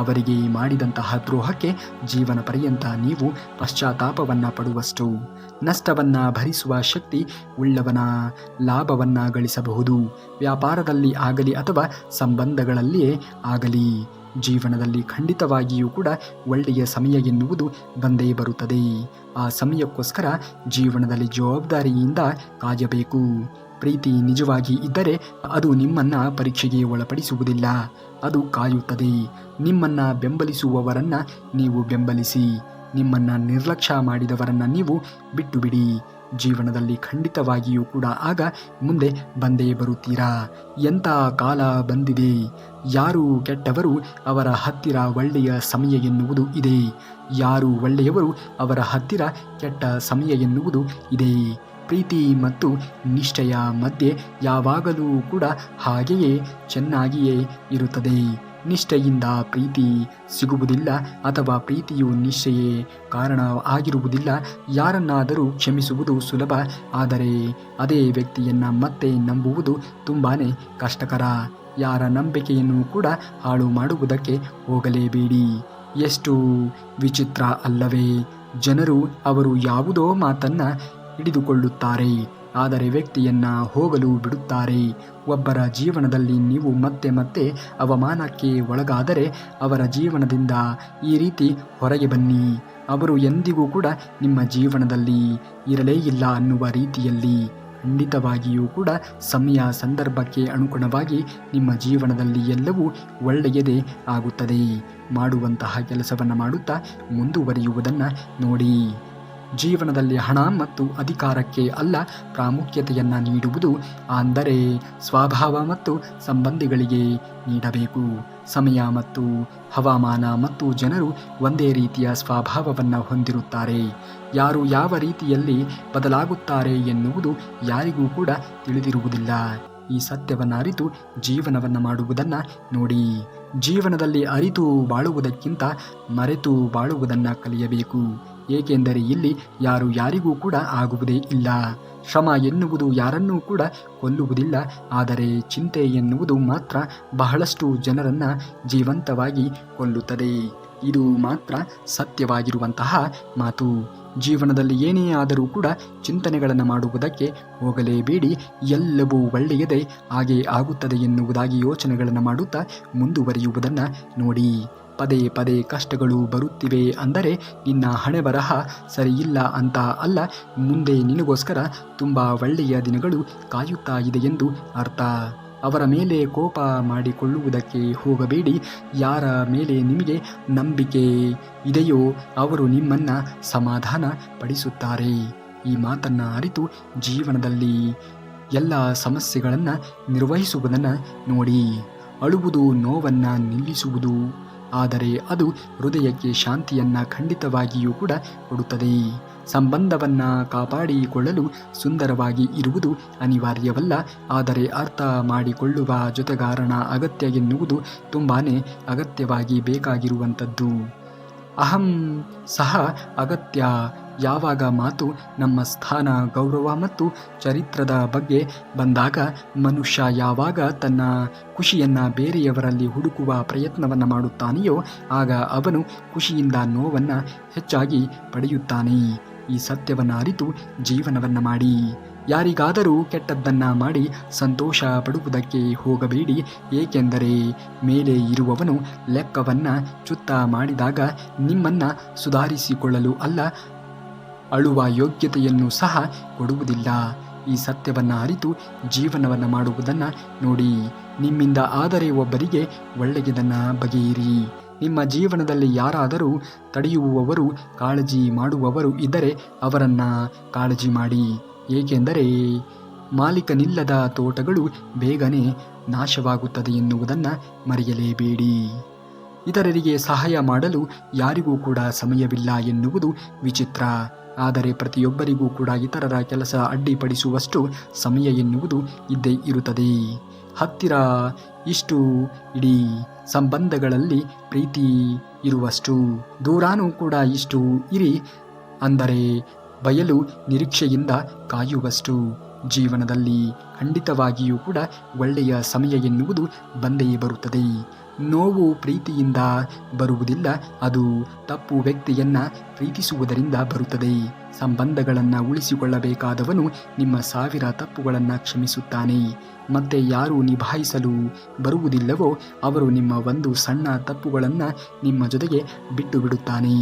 ಅವರಿಗೆ ಮಾಡಿದಂತಹ ದ್ರೋಹಕ್ಕೆ ಜೀವನ ಪರ್ಯಂತ ನೀವು ಪಶ್ಚಾತ್ತಾಪವನ್ನು ಪಡುವಷ್ಟು ನಷ್ಟವನ್ನು ಭರಿಸುವ ಶಕ್ತಿ ಉಳ್ಳವನ ಲಾಭವನ್ನು ಗಳಿಸಬಹುದು. ವ್ಯಾಪಾರದಲ್ಲಿ ಆಗಲಿ ಅಥವಾ ಸಂಬಂಧಗಳಲ್ಲಿಯೇ ಆಗಲಿ ಜೀವನದಲ್ಲಿ ಖಂಡಿತವಾಗಿಯೂ ಕೂಡ ಒಳ್ಳೆಯ ಸಮಯ ಎನ್ನುವುದು ಬಂದೇ ಬರುತ್ತದೆ. ಆ ಸಮಯಕ್ಕೋಸ್ಕರ ಜೀವನದಲ್ಲಿ ಜವಾಬ್ದಾರಿಯಿಂದ ಕಾಯಬೇಕು. ಪ್ರೀತಿ ನಿಜವಾಗಿ ಇದ್ದರೆ ಅದು ನಿಮ್ಮನ್ನು ಪರೀಕ್ಷೆಗೆ ಒಳಪಡಿಸುವುದಿಲ್ಲ, ಅದು ಕಾಯುತ್ತದೆ. ನಿಮ್ಮನ್ನು ಬೆಂಬಲಿಸುವವರನ್ನು ನೀವು ಬೆಂಬಲಿಸಿ, ನಿಮ್ಮನ್ನು ನಿರ್ಲಕ್ಷ್ಯ ಮಾಡಿದವರನ್ನು ನೀವು ಬಿಟ್ಟು ಬಿಡಿ. ಜೀವನದಲ್ಲಿ ಖಂಡಿತವಾಗಿಯೂ ಕೂಡ ಆಗ ಮುಂದೆ ಬಂದೇ ಬರುತ್ತೀರಾ. ಎಂಥ ಕಾಲ ಬಂದಿದೆ. ಯಾರು ಕೆಟ್ಟವರು ಅವರ ಹತ್ತಿರ ಒಳ್ಳೆಯ ಸಮಯ ಎನ್ನುವುದು ಇದೆ, ಯಾರು ಒಳ್ಳೆಯವರು ಅವರ ಹತ್ತಿರ ಕೆಟ್ಟ ಸಮಯ ಎನ್ನುವುದು ಇದೆ. ಪ್ರೀತಿ ಮತ್ತು ನಿಷ್ಠೆಯ ಮಧ್ಯೆ ಯಾವಾಗಲೂ ಕೂಡ ಹಾಗೆಯೇ ಚೆನ್ನಾಗಿಯೇ ಇರುತ್ತದೆ. ನಿಷ್ಠೆಯಿಂದ ಪ್ರೀತಿ ಸಿಗುವುದಿಲ್ಲ ಅಥವಾ ಪ್ರೀತಿಯು ನಿಷ್ಠೆಯೇ ಕಾರಣ ಆಗಿರುವುದಿಲ್ಲ. ಯಾರನ್ನಾದರೂ ಕ್ಷಮಿಸುವುದು ಸುಲಭ, ಆದರೆ ಅದೇ ವ್ಯಕ್ತಿಯನ್ನು ಮತ್ತೆ ನಂಬುವುದು ತುಂಬಾ ಕಷ್ಟಕರ. ಯಾರ ನಂಬಿಕೆಯನ್ನು ಕೂಡ ಹಾಳು ಮಾಡುವುದಕ್ಕೆ ಹೋಗಲೇಬೇಡಿ. ಎಷ್ಟು ವಿಚಿತ್ರ ಅಲ್ಲವೇ? ಜನರು ಅವರು ಯಾವುದೋ ಮಾತನ್ನು ಹಿಡಿದುಕೊಳ್ಳುತ್ತಾರೆ, ಆದರೆ ವ್ಯಕ್ತಿಯನ್ನು ಹೋಗಲು ಬಿಡುತ್ತಾರೆ. ಒಬ್ಬರ ಜೀವನದಲ್ಲಿ ನೀವು ಮತ್ತೆ ಮತ್ತೆ ಅವಮಾನಕ್ಕೆ ಒಳಗಾದರೆ ಅವರ ಜೀವನದಿಂದ ಈ ರೀತಿ ಹೊರಗೆ ಬನ್ನಿ. ಅವರು ಎಂದಿಗೂ ಕೂಡ ನಿಮ್ಮ ಜೀವನದಲ್ಲಿ ಇರಲೇ ಇಲ್ಲ ಅನ್ನುವ ರೀತಿಯಲ್ಲಿ ಖಂಡಿತವಾಗಿಯೂ ಕೂಡ ಸಮಯ ಸಂದರ್ಭಕ್ಕೆ ಅನುಗುಣವಾಗಿ ನಿಮ್ಮ ಜೀವನದಲ್ಲಿ ಎಲ್ಲವೂ ಒಳ್ಳೆಯದೇ ಆಗುತ್ತದೆ. ಮಾಡುವಂತಹ ಕೆಲಸವನ್ನು ಮಾಡುತ್ತಾ ಮುಂದುವರಿಯುವುದನ್ನು ನೋಡಿ. ಜೀವನದಲ್ಲಿ ಹಣ ಮತ್ತು ಅಧಿಕಾರಕ್ಕೆ ಅಲ್ಲ ಪ್ರಾಮುಖ್ಯತೆಯನ್ನು ನೀಡುವುದು, ಅಂದರೆ ಸ್ವಭಾವ ಮತ್ತು ಸಂಬಂಧಿಗಳಿಗೆ ನೀಡಬೇಕು. ಸಮಯ ಮತ್ತು ಹವಾಮಾನ ಮತ್ತು ಜನರು ಒಂದೇ ರೀತಿಯ ಸ್ವಭಾವವನ್ನು ಹೊಂದಿರುತ್ತಾರೆ. ಯಾರು ಯಾವ ರೀತಿಯಲ್ಲಿ ಬದಲಾಗುತ್ತಾರೆ ಎನ್ನುವುದು ಯಾರಿಗೂ ಕೂಡ ತಿಳಿದಿರುವುದಿಲ್ಲ. ಈ ಸತ್ಯವನ್ನು ಅರಿತು ಜೀವನವನ್ನು ಮಾಡುವುದನ್ನು ನೋಡಿ. ಜೀವನದಲ್ಲಿ ಅರಿತು ಬಾಳುವುದಕ್ಕಿಂತ ಮರೆತು ಬಾಳುವುದನ್ನು ಕಲಿಯಬೇಕು. ಏಕೆಂದರೆ ಇಲ್ಲಿ ಯಾರು ಯಾರಿಗೂ ಕೂಡ ಆಗುವುದೇ ಇಲ್ಲ. ಶ್ರಮ ಎನ್ನುವುದು ಯಾರನ್ನೂ ಕೂಡ ಕೊಲ್ಲುವುದಿಲ್ಲ, ಆದರೆ ಚಿಂತೆ ಎನ್ನುವುದು ಮಾತ್ರ ಬಹಳಷ್ಟು ಜನರನ್ನು ಜೀವಂತವಾಗಿ ಕೊಲ್ಲುತ್ತದೆ. ಇದು ಮಾತ್ರ ಸತ್ಯವಾಗಿರುವಂತಹ ಮಾತು. ಜೀವನದಲ್ಲಿ ಏನೇ ಆದರೂ ಕೂಡ ಚಿಂತನೆಗಳನ್ನು ಮಾಡುವುದಕ್ಕೆ ಹೋಗಲೇಬೇಡಿ. ಎಲ್ಲವೂ ಒಳ್ಳೆಯದೇ ಹಾಗೆ ಆಗುತ್ತದೆ ಎನ್ನುವುದಾಗಿ ಯೋಚನೆಗಳನ್ನು ಮಾಡುತ್ತಾ ಮುಂದುವರಿಯುವುದನ್ನು ನೋಡಿ. ಪದೇ ಪದೇ ಕಷ್ಟಗಳು ಬರುತ್ತಿವೆ ಅಂದರೆ ನಿನ್ನ ಹಣೆ ಬರಹ ಸರಿಯಿಲ್ಲ ಅಂತ ಅಲ್ಲ, ಮುಂದೆ ನಿನಗೋಸ್ಕರ ತುಂಬ ಒಳ್ಳೆಯ ದಿನಗಳು ಕಾಯುತ್ತಾ ಇದೆ ಎಂದು ಅರ್ಥ. ಅವರ ಮೇಲೆ ಕೋಪ ಮಾಡಿಕೊಳ್ಳುವುದಕ್ಕೆ ಹೋಗಬೇಡಿ. ಯಾರ ಮೇಲೆ ನಿಮಗೆ ನಂಬಿಕೆ ಇದೆಯೋ ಅವರು ನಿಮ್ಮನ್ನು ಸಮಾಧಾನ ಪಡಿಸುತ್ತಾರೆ. ಈ ಮಾತನ್ನು ಅರಿತು ಜೀವನದಲ್ಲಿ ಎಲ್ಲ ಸಮಸ್ಯೆಗಳನ್ನು ನಿರ್ವಹಿಸುವುದನ್ನು ನೋಡಿ. ಅಳುವುದು ನೋವನ್ನು ನಿಲ್ಲಿಸುವುದು, ಆದರೆ ಅದು ಹೃದಯಕ್ಕೆ ಶಾಂತಿಯನ್ನು ಖಂಡಿತವಾಗಿಯೂ ಕೂಡ ಕೊಡುತ್ತದೆ. ಸಂಬಂಧವನ್ನು ಕಾಪಾಡಿಕೊಳ್ಳಲು ಸುಂದರವಾಗಿ ಇರುವುದು ಅನಿವಾರ್ಯವಲ್ಲ, ಆದರೆ ಅರ್ಥ ಮಾಡಿಕೊಳ್ಳುವ ಜೊತೆಗಾರನ ಅಗತ್ಯ ಎನ್ನುವುದು ತುಂಬಾ ಅಗತ್ಯವಾಗಿ ಬೇಕಾಗಿರುವಂಥದ್ದು. ಅಹಂ ಸಹ ಅಗತ್ಯ. ಯಾವಾಗ ಮಾತು ನಮ್ಮ ಸ್ಥಾನ, ಗೌರವ ಮತ್ತು ಚರಿತ್ರದ ಬಗ್ಗೆ ಬಂದಾಗ ಮನುಷ್ಯ ಯಾವಾಗ ತನ್ನ ಖುಷಿಯನ್ನು ಬೇರೆಯವರಲ್ಲಿ ಹುಡುಕುವ ಪ್ರಯತ್ನವನ್ನು ಮಾಡುತ್ತಾನೆಯೋ ಆಗ ಅವನು ಖುಷಿಯಿಂದ ನೋವನ್ನು ಹೆಚ್ಚಾಗಿ ಪಡೆಯುತ್ತಾನೆ. ಈ ಸತ್ಯವನ್ನು ಅರಿತು ಜೀವನವನ್ನು ಮಾಡಿ. ಯಾರಿಗಾದರೂ ಕೆಟ್ಟದ್ದನ್ನು ಮಾಡಿ ಸಂತೋಷ ಪಡುವುದಕ್ಕೆ ಹೋಗಬೇಡಿ. ಏಕೆಂದರೆ ಮೇಲೆ ಇರುವವನು ಲೆಕ್ಕವನ್ನು ಚುತ್ತ ಮಾಡಿದಾಗ ನಿಮ್ಮನ್ನು ಸುಧಾರಿಸಿಕೊಳ್ಳಲು ಅಲ್ಲ, ಅಳುವ ಯೋಗ್ಯತೆಯನ್ನು ಸಹ ಕೊಡುವುದಿಲ್ಲ. ಈ ಸತ್ಯವನ್ನು ಅರಿತು ಜೀವನವನ್ನು ಮಾಡುವುದನ್ನು ನೋಡಿ. ನಿಮ್ಮಿಂದ ಆದರೆ ಒಬ್ಬರಿಗೆ ಒಳ್ಳೆಯದನ್ನು ಬಗೆಯಿರಿ. ನಿಮ್ಮ ಜೀವನದಲ್ಲಿ ಯಾರಾದರೂ ತಡೆಯುವವರು, ಕಾಳಜಿ ಮಾಡುವವರು ಇದ್ದರೆ ಅವರನ್ನು ಕಾಳಜಿ ಮಾಡಿ. ಏಕೆಂದರೆ ಮಾಲೀಕನಿಲ್ಲದ ತೋಟಗಳು ಬೇಗನೆ ನಾಶವಾಗುತ್ತದೆ ಎನ್ನುವುದನ್ನು ಮರೆಯಲೇಬೇಡಿ. ಇತರರಿಗೆ ಸಹಾಯ ಮಾಡಲು ಯಾರಿಗೂ ಕೂಡ ಸಮಯವಿಲ್ಲ ಎನ್ನುವುದು ವಿಚಿತ್ರ. ಆದರೆ ಪ್ರತಿಯೊಬ್ಬರಿಗೂ ಕೂಡ ಇತರರ ಕೆಲಸ ಅಡ್ಡಿಪಡಿಸುವಷ್ಟು ಸಮಯ ಎನ್ನುವುದು ಇದ್ದೇ ಇರುತ್ತದೆ. ಹತ್ತಿರ ಇಷ್ಟು ಇಡೀ ಸಂಬಂಧಗಳಲ್ಲಿ ಪ್ರೀತಿ ಇರುವಷ್ಟು ದೂರಾನೂ ಕೂಡ ಇಷ್ಟು ಇರಿ, ಅಂದರೆ ಬಯಲು ನಿರೀಕ್ಷೆಯಿಂದ ಕಾಯುವಷ್ಟು. ಜೀವನದಲ್ಲಿ ಖಂಡಿತವಾಗಿಯೂ ಕೂಡ ಒಳ್ಳೆಯ ಸಮಯ ಎನ್ನುವುದು ಬಂದೇ ಬರುತ್ತದೆ. ನೋವು ಪ್ರೀತಿಯಿಂದ ಬರುವುದಿಲ್ಲ, ಅದು ತಪ್ಪು ವ್ಯಕ್ತಿಯನ್ನು ಪ್ರೀತಿಸುವುದರಿಂದ ಬರುತ್ತದೆ. ಸಂಬಂಧಗಳನ್ನು ಉಳಿಸಿಕೊಳ್ಳಬೇಕಾದವನು ನಿಮ್ಮ 1000 ತಪ್ಪುಗಳನ್ನು ಕ್ಷಮಿಸುತ್ತಾನೆ. ಮತ್ತೆ ಯಾರು ನಿಭಾಯಿಸಲು ಬರುವುದಿಲ್ಲವೋ ಅವರು ನಿಮ್ಮ ಒಂದು ಸಣ್ಣ ತಪ್ಪುಗಳನ್ನು ನಿಮ್ಮ ಜೊತೆಗೆ ಬಿಟ್ಟು ಬಿಡುತ್ತಾನೆ.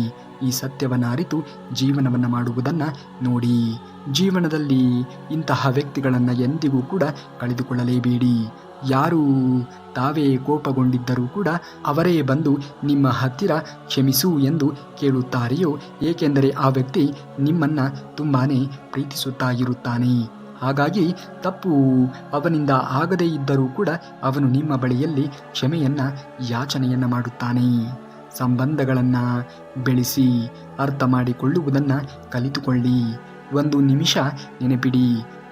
ಈ ಸತ್ಯವನ್ನು ಅರಿತು ಜೀವನವನ್ನು ಮಾಡುವುದನ್ನು ನೋಡಿ. ಜೀವನದಲ್ಲಿ ಇಂತಹ ವ್ಯಕ್ತಿಗಳನ್ನು ಎಂದಿಗೂ ಕೂಡ ಕಳೆದುಕೊಳ್ಳಲೇಬೇಡಿ. ಯಾರು ತಾವೇ ಕೋಪಗೊಂಡಿದ್ದರೂ ಕೂಡ ಅವರೇ ಬಂದು ನಿಮ್ಮ ಹತ್ತಿರ ಕ್ಷಮಿಸು ಎಂದು ಕೇಳುತ್ತಾರೆಯೋ, ಏಕೆಂದರೆ ಆ ವ್ಯಕ್ತಿ ನಿಮ್ಮನ್ನು ತುಂಬಾ ಪ್ರೀತಿಸುತ್ತಾ ಇರುತ್ತಾನೆ. ಹಾಗಾಗಿ ತಪ್ಪು ಅವನಿಂದ ಆಗದೇ ಇದ್ದರೂ ಕೂಡ ಅವನು ನಿಮ್ಮ ಬಳಿಯಲ್ಲಿ ಕ್ಷಮೆಯನ್ನು ಯಾಚನೆಯನ್ನು ಮಾಡುತ್ತಾನೆ. ಸಂಬಂಧಗಳನ್ನು ಬೆಳೆಸಿ ಅರ್ಥ ಮಾಡಿಕೊಳ್ಳುವುದನ್ನು ಕಲಿತುಕೊಳ್ಳಿ. ಒಂದು ನಿಮಿಷ ನೆನಪಿಡಿ,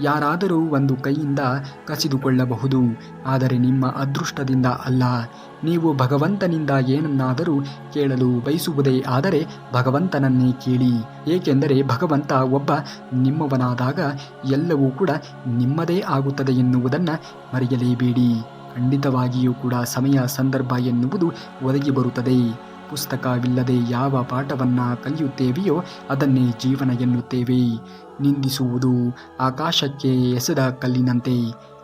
ಯಾರಾದರೂ ಒಂದು ಕೈಯಿಂದ ಕಸಿದುಕೊಳ್ಳಬಹುದು, ಆದರೆ ನಿಮ್ಮ ಅದೃಷ್ಟದಿಂದ ಅಲ್ಲ. ನೀವು ಭಗವಂತನಿಂದ ಏನನ್ನಾದರೂ ಕೇಳಲು ಬಯಸುವುದೇ ಆದರೆ ಭಗವಂತನನ್ನೇ ಕೇಳಿ. ಏಕೆಂದರೆ ಭಗವಂತ ಒಬ್ಬ ನಿಮ್ಮವನಾದಾಗ ಎಲ್ಲವೂ ಕೂಡ ನಿಮ್ಮದೇ ಆಗುತ್ತದೆ ಎನ್ನುವುದನ್ನು ಮರೆಯಲೇಬೇಡಿ. ಖಂಡಿತವಾಗಿಯೂ ಕೂಡ ಸಮಯ ಸಂದರ್ಭ ಎನ್ನುವುದು ಒದಗಿ ಬರುತ್ತದೆ. ಪುಸ್ತಕವಿಲ್ಲದೆ ಯಾವ ಪಾಠವನ್ನು ಕಲಿಯುತ್ತೇವೆಯೋ ಅದನ್ನೇ ಜೀವನ ಎನ್ನುತ್ತೇವೆ. ನಿಂದಿಸುವುದು ಆಕಾಶಕ್ಕೆ ಎಸೆದ ಕಲ್ಲಿನಂತೆ,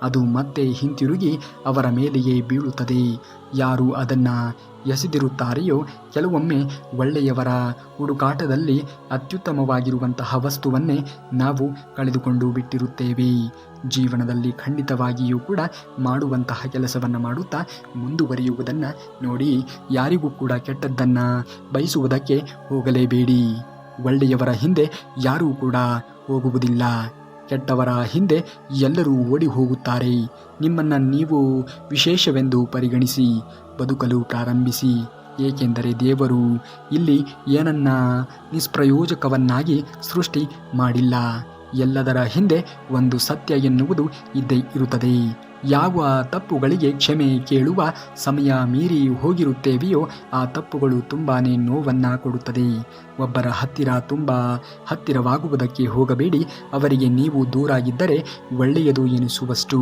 ಅದು ಮತ್ತೆ ಹಿಂತಿರುಗಿ ಅವರ ಮೇಲೆಯೇ ಬೀಳುತ್ತದೆ. ಯಾರು ಅದನ್ನು ಎಸೆದಿರುತ್ತಾರೆಯೋ ಕೆಲವೊಮ್ಮೆ ಒಳ್ಳೆಯವರ ಹುಡುಕಾಟದಲ್ಲಿ ಅತ್ಯುತ್ತಮವಾಗಿರುವಂತಹ ವಸ್ತುವನ್ನೇ ನಾವು ಕಳೆದುಕೊಂಡು ಬಿಟ್ಟಿರುತ್ತೇವೆ. ಜೀವನದಲ್ಲಿ ಖಂಡಿತವಾಗಿಯೂ ಕೂಡ ಮಾಡುವಂತಹ ಕೆಲಸವನ್ನು ಮಾಡುತ್ತಾ ಮುಂದುವರಿಯುವುದನ್ನು ನೋಡಿ. ಯಾರಿಗೂ ಕೂಡ ಕೆಟ್ಟದ್ದನ್ನು ಬಯಸುವುದಕ್ಕೆ ಹೋಗಲೇಬೇಡಿ. ಒಳ್ಳೆಯವರ ಹಿಂದೆ ಯಾರೂ ಕೂಡ ಹೋಗುವುದಿಲ್ಲ, ಕೆಟ್ಟವರ ಹಿಂದೆ ಎಲ್ಲರೂ ಓಡಿ ಹೋಗುತ್ತಾರೆ. ನಿಮ್ಮನ್ನು ನೀವು ವಿಶೇಷವೆಂದು ಪರಿಗಣಿಸಿ ಬದುಕಲು ಪ್ರಾರಂಭಿಸಿ. ಏಕೆಂದರೆ ದೇವರು ಇಲ್ಲಿ ಏನನ್ನ ನಿಷ್ಪ್ರಯೋಜಕವನ್ನಾಗಿ ಸೃಷ್ಟಿ ಮಾಡಿಲ್ಲ. ಎಲ್ಲದರ ಹಿಂದೆ ಒಂದು ಸತ್ಯ ಎನ್ನುವುದು ಇದ್ದೇ ಇರುತ್ತದೆ. ಯಾವ ತಪ್ಪುಗಳಿಗೆ ಕ್ಷಮೆ ಕೇಳುವ ಸಮಯ ಮೀರಿ ಹೋಗಿರುತ್ತೇವೆಯೋ ಆ ತಪ್ಪುಗಳು ತುಂಬಾ ನೋವನ್ನು ಕೊಡುತ್ತದೆ. ಒಬ್ಬರ ಹತ್ತಿರ ತುಂಬ ಹತ್ತಿರವಾಗುವುದಕ್ಕೆ ಹೋಗಬೇಡಿ. ಅವರಿಗೆ ನೀವು ದೂರ ಇದ್ದರೆ ಒಳ್ಳೆಯದು ಎನಿಸುವಷ್ಟು.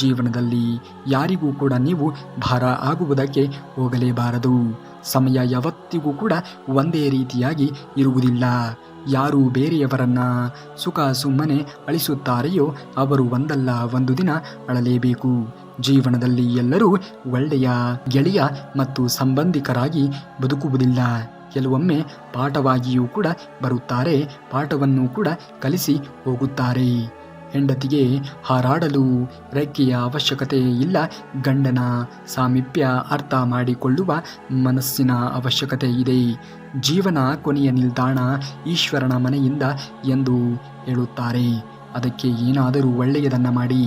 ಜೀವನದಲ್ಲಿ ಯಾರಿಗೂ ಕೂಡ ನೀವು ಭಾರ ಆಗುವುದಕ್ಕೆ ಹೋಗಲೇಬಾರದು. ಸಮಯ ಯಾವತ್ತಿಗೂ ಕೂಡ ಒಂದೇ ರೀತಿಯಾಗಿ ಇರುವುದಿಲ್ಲ. ಯಾರು ಬೇರೆಯವರನ್ನ ಸುಖ ಸುಮ್ಮನೆ ಅಳಿಸುತ್ತಾರೆಯೋ ಅವರು ಒಂದಲ್ಲ ಒಂದು ದಿನ ಅಳಲೇಬೇಕು. ಜೀವನದಲ್ಲಿ ಎಲ್ಲರೂ ಒಳ್ಳೆಯ ಗೆಳೆಯ ಮತ್ತು ಸಂಬಂಧಿಕರಾಗಿ ಬದುಕುವುದಿಲ್ಲ. ಕೆಲವೊಮ್ಮೆ ಪಾಠವಾಗಿಯೂ ಕೂಡ ಬರುತ್ತಾರೆ, ಪಾಠವನ್ನು ಕೂಡ ಕಲಿಸಿ ಹೋಗುತ್ತಾರೆ. ಹೆಂಡತಿಗೆ ಹಾರಾಡಲು ರೆಕ್ಕೆಯ ಅವಶ್ಯಕತೆ ಇಲ್ಲ, ಗಂಡನ ಸಾಮೀಪ್ಯ ಅರ್ಥ ಮಾಡಿಕೊಳ್ಳುವ ಮನಸ್ಸಿನ ಅವಶ್ಯಕತೆ ಇದೆ. ಜೀವನ ಕೊನೆಯ ನಿಲ್ದಾಣ ಈಶ್ವರನ ಮನೆಯಿಂದ ಎಂದು ಹೇಳುತ್ತಾರೆ. ಅದಕ್ಕೆ ಏನಾದರೂ ಒಳ್ಳೆಯದನ್ನು ಮಾಡಿ.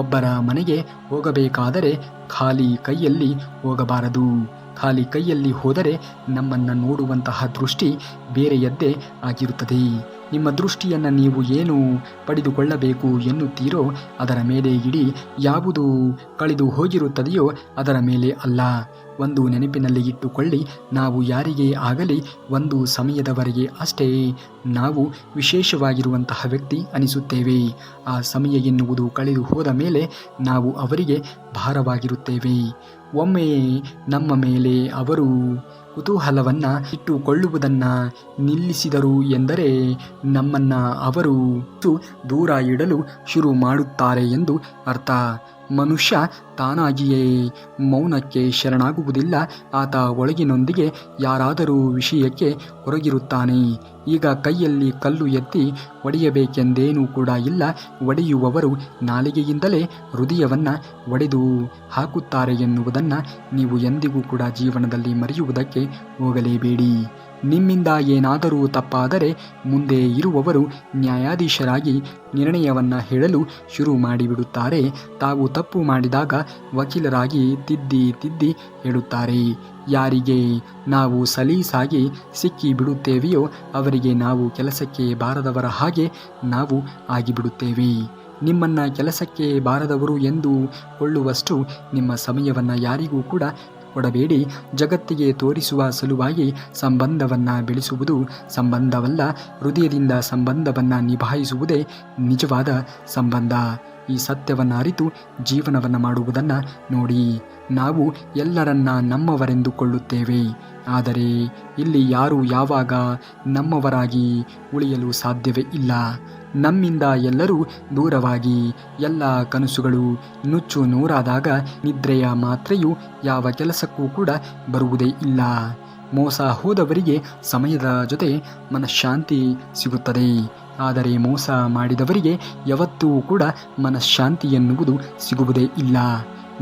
ಒಬ್ಬರ ಮನೆಗೆ ಹೋಗಬೇಕಾದರೆ ಖಾಲಿ ಕೈಯಲ್ಲಿ ಹೋಗಬಾರದು. ಖಾಲಿ ಕೈಯಲ್ಲಿ ಹೋದರೆ ನಮ್ಮನ್ನು ನೋಡುವಂತಹ ದೃಷ್ಟಿ ಬೇರೆಯದ್ದೇ ಆಗಿರುತ್ತದೆ. ನಿಮ್ಮ ದೃಷ್ಟಿಯನ್ನು ನೀವು ಏನು ಪಡೆದುಕೊಳ್ಳಬೇಕು ಎನ್ನುತ್ತೀರೋ ಅದರ ಮೇಲೆ ಇಡಿ, ಯಾವುದು ಕಳೆದು ಹೋಗಿರುತ್ತದೆಯೋ ಅದರ ಮೇಲೆ ಅಲ್ಲ. ಒಂದು ನೆನಪಿನಲ್ಲಿ ಇಟ್ಟುಕೊಳ್ಳಿ, ನಾವು ಯಾರಿಗೇ ಆಗಲಿ ಒಂದು ಸಮಯದವರೆಗೆ ಅಷ್ಟೇ ನಾವು ವಿಶೇಷವಾಗಿರುವಂತಹ ವ್ಯಕ್ತಿ ಅನಿಸುತ್ತೇವೆ. ಆ ಸಮಯ ಎನ್ನುವುದು ಕಳೆದು ಹೋದ ಮೇಲೆ ನಾವು ಅವರಿಗೆ ಭಾರವಾಗಿರುತ್ತೇವೆ. ಒಮ್ಮೆ ನಮ್ಮ ಮೇಲೆ ಅವರು ಕುತೂಹಲವನ್ನು ಇಟ್ಟುಕೊಳ್ಳುವುದನ್ನು ನಿಲ್ಲಿಸಿದರು ಎಂದರೆ ನಮ್ಮನ್ನು ಅವರು ದೂರ ಇಡಲು ಶುರು ಮಾಡುತ್ತಾರೆ ಎಂದು ಅರ್ಥ. ಮನುಷ್ಯ ತಾನಾಗಿಯೇ ಮೌನಕ್ಕೆ ಶರಣಾಗುವುದಿಲ್ಲ. ಆತ ಒಳಗಿನೊಂದಿಗೆ ಯಾರಾದರೂ ವಿಷಯಕ್ಕೆ ಹೊರಗಿರುತ್ತಾನೆ. ಈಗ ಕೈಯಲ್ಲಿ ಕಲ್ಲು ಎತ್ತಿ ಒಡೆಯಬೇಕೆಂದೇನೂ ಕೂಡ ಇಲ್ಲ. ಒಡೆಯುವವರು ನಾಲಿಗೆಯಿಂದಲೇ ಹೃದಯವನ್ನು ಒಡೆದು ಹಾಕುತ್ತಾರೆ ಎನ್ನುವುದನ್ನು ನೀವು ಎಂದಿಗೂ ಕೂಡ ಜೀವನದಲ್ಲಿ ಮರೆಯುವುದಕ್ಕೆ ಹೋಗಲೇಬೇಡಿ. ನಿಮ್ಮಿಂದ ಏನಾದರೂ ತಪ್ಪಾದರೆ ಮುಂದೆ ಇರುವವರು ನ್ಯಾಯಾಧೀಶರಾಗಿ ನಿರ್ಣಯವನ್ನು ಹೇಳಲು ಶುರು ಮಾಡಿಬಿಡುತ್ತಾರೆ. ತಾವು ತಪ್ಪು ಮಾಡಿದಾಗ ವಕೀಲರಾಗಿ ತಿದ್ದಿ ಹೇಳುತ್ತಾರೆ. ಯಾರಿಗೆ ನಾವು ಸಲೀಸಾಗಿ ಸಿಕ್ಕಿ ಬಿಡುತ್ತೇವೆಯೋ ಅವರಿಗೆ ನಾವು ಕೆಲಸಕ್ಕೆ ಬಾರದವರ ಹಾಗೆ ನಾವು ಆಗಿಬಿಡುತ್ತೇವೆ. ನಿಮ್ಮನ್ನು ಕೆಲಸಕ್ಕೆ ಬಾರದವರು ಎಂದು ಕೊಳ್ಳುವಷ್ಟು ನಿಮ್ಮ ಸಮಯವನ್ನು ಯಾರಿಗೂ ಕೂಡ ಕೊಡಬೇಡಿ. ಜಗತ್ತಿಗೆ ತೋರಿಸುವ ಸಲುವಾಗಿ ಸಂಬಂಧವನ್ನು ಬೆಳೆಸುವುದು ಸಂಬಂಧವಲ್ಲ, ಹೃದಯದಿಂದ ಸಂಬಂಧವನ್ನು ನಿಭಾಯಿಸುವುದೇ ನಿಜವಾದ ಸಂಬಂಧ. ಈ ಸತ್ಯವನ್ನು ಅರಿತು ಜೀವನವನ್ನು ಮಾಡುವುದನ್ನು ನೋಡಿ. ನಾವು ಎಲ್ಲರನ್ನ ನಮ್ಮವರೆಂದುಕೊಳ್ಳುತ್ತೇವೆ, ಆದರೆ ಇಲ್ಲಿ ಯಾರು ಯಾವಾಗ ನಮ್ಮವರಾಗಿ ಉಳಿಯಲು ಸಾಧ್ಯವೇ ಇಲ್ಲ. ನಮ್ಮಿಂದ ಎಲ್ಲರೂ ದೂರವಾಗಿ ಎಲ್ಲ ಕನಸುಗಳು ನುಚ್ಚು ನೂರಾದಾಗ ನಿದ್ರೆಯ ಮಾತ್ರೆಯು ಯಾವ ಕೆಲಸಕ್ಕೂ ಕೂಡ ಬರುವುದೇ ಇಲ್ಲ. ಮೋಸ ಹೋದವರಿಗೆ ಸಮಯದ ಜೊತೆ ಮನಃಶಾಂತಿ ಸಿಗುತ್ತದೆ, ಆದರೆ ಮೋಸ ಮಾಡಿದವರಿಗೆ ಯಾವತ್ತೂ ಕೂಡ ಮನಃಶಾಂತಿ ಎನ್ನುವುದು ಸಿಗುವುದೇ ಇಲ್ಲ.